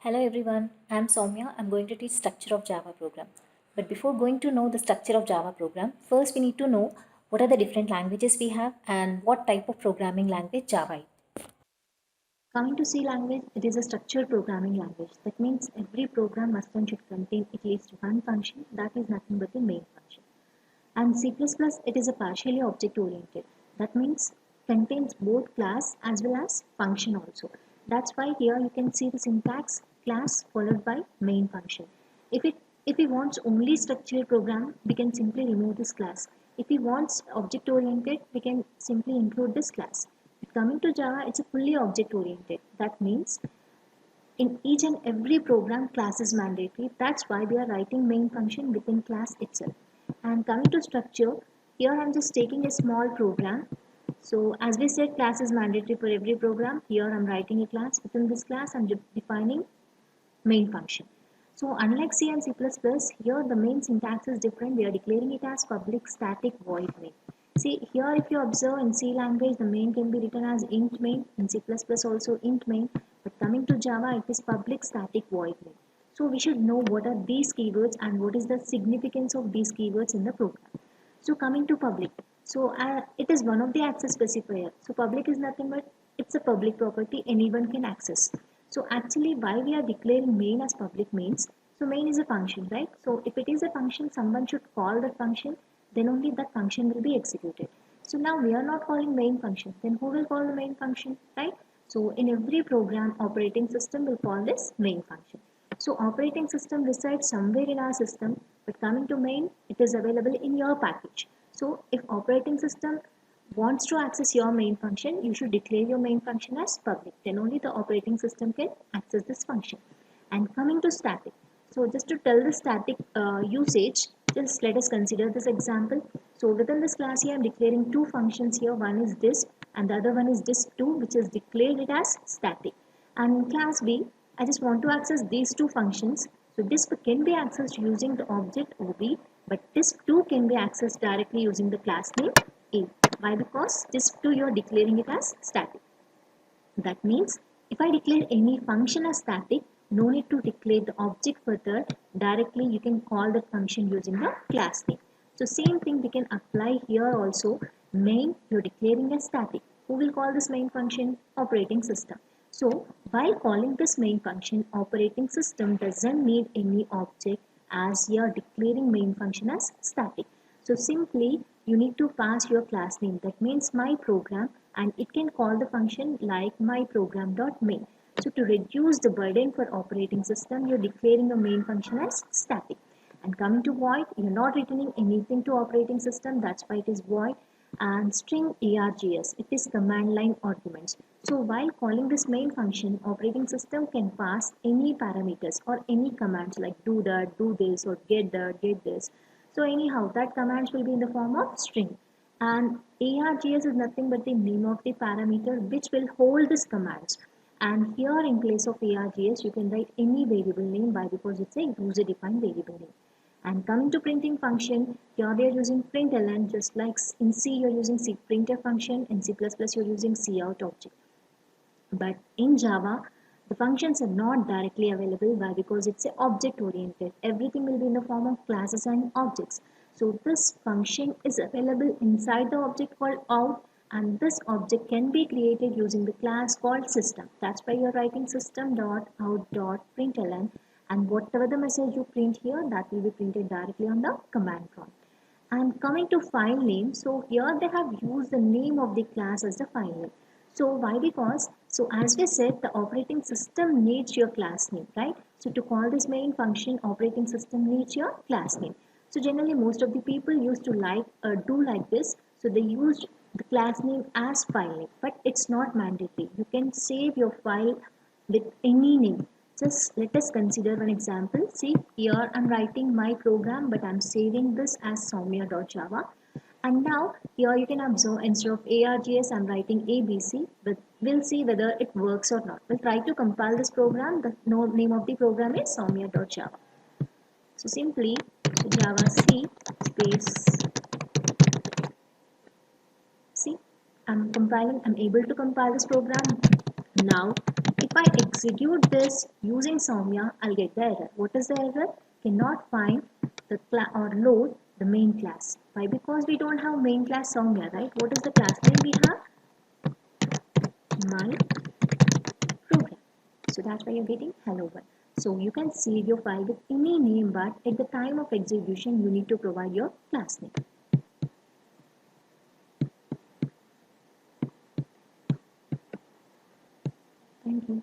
Hello everyone, I'm Soumya. I'm going to teach structure of Java program. But before going to know the structure of Java program, first we need to know what are the different languages we have and what type of programming language Java is. Coming to C language, it is a structured programming language. That means every program must and should contain at least one function that is nothing but the main function. And C++, it is a partially object oriented. That means contains both class as well as function also. That's why here you can see the syntax class followed by main function. If it if we want only structured program, we can simply remove this class. If we want object oriented, we can simply include this class. But coming to Java, it's a fully object oriented. That means in each and every program, class is mandatory. That's why we are writing main function within class itself. And coming to structure, here I'm just taking a small program. So as we said, class is mandatory for every program. Here I'm writing a class. Within this class, I'm defining main function. So unlike C and C++, here the main syntax is different. We are declaring it as public static void main. See here, if you observe in C language, the main can be written as int main, in C++ also int main, but coming to Java, it is public static void main. So we should know what are these keywords and what is the significance of these keywords in the program. So coming to public, so it is one of the access specifier. So public is nothing but it's a public property anyone can access. So actually why we are declaring main as public means, so main is a function, right? So if it is a function, someone should call that function, then only that function will be executed. So now we are not calling main function, then who will call the main function, right? So in every program, operating system will call this main function. So operating system resides somewhere in our system, but coming to main, it is available in your package. So if operating system wants to access your main function, you should declare your main function as public. Then only the operating system can access this function. And coming to static. So just to tell the static usage, just let us consider this example. So within this class here, I'm declaring two functions here. One is this and the other one is this2, which is declared it as static. And in class B, I just want to access these two functions. So this can be accessed using the object OB, but this2 can be accessed directly using the class name A. Why? Because this2 you are declaring it as static. That means if I declare any function as static, no need to declare the object further. Directly you can call that function using the class name. So same thing we can apply here also. Main you're declaring as static. Who will call this main function? Operating system. So while calling this main function, operating system doesn't need any object as you are declaring main function as static. So simply you need to pass your class name, that means my program, and it can call the function like myprogram.main. So to reduce the burden for operating system, you're declaring a main function as static. And coming to void, you're not returning anything to operating system, that's why it is void. And string args, it is command line arguments. So while calling this main function, operating system can pass any parameters or any commands like do that, do this, or get that, get this. So anyhow, that commands will be in the form of string. And args is nothing but the name of the parameter which will hold this commands. And here in place of args, you can write any variable name. Why? Because it's a user defined variable name. And coming to printing function, here we are using println, just like in C you're using C printf function, in C++ you're using cout object. But in Java, the functions are not directly available. Why? Because it's a object oriented. Everything will be in the form of classes and objects. So this function is available inside the object called out, and this object can be created using the class called system. That's why you're writing system.out.println, and whatever the message you print here, that will be printed directly on the command prompt. And coming to file name, so here they have used the name of the class as the file name. So why? Because, so as we said, the operating system needs your class name, right? So to call this main function, operating system needs your class name. So generally most of the people used to do like this. So they used the class name as file name, but it's not mandatory. You can save your file with any name. Just let us consider one example. See, here I'm writing my program, but I'm saving this as Soumya.java. And now here you can observe, instead of args, I'm writing abc, but we'll see whether it works or not. We'll try to compile this program. The name of the program is Soumya.java. So simply java c space, see, I'm able to compile this program. Now if I execute this using Soumya, I'll get the error. What is the error? Cannot find the or load the main class. Why? Because we don't have main class Soumya, right? What is the class name we have? My program. So that's why you're getting hello world. So you can save your file with any name, but at the time of execution, you need to provide your class name. Thank you.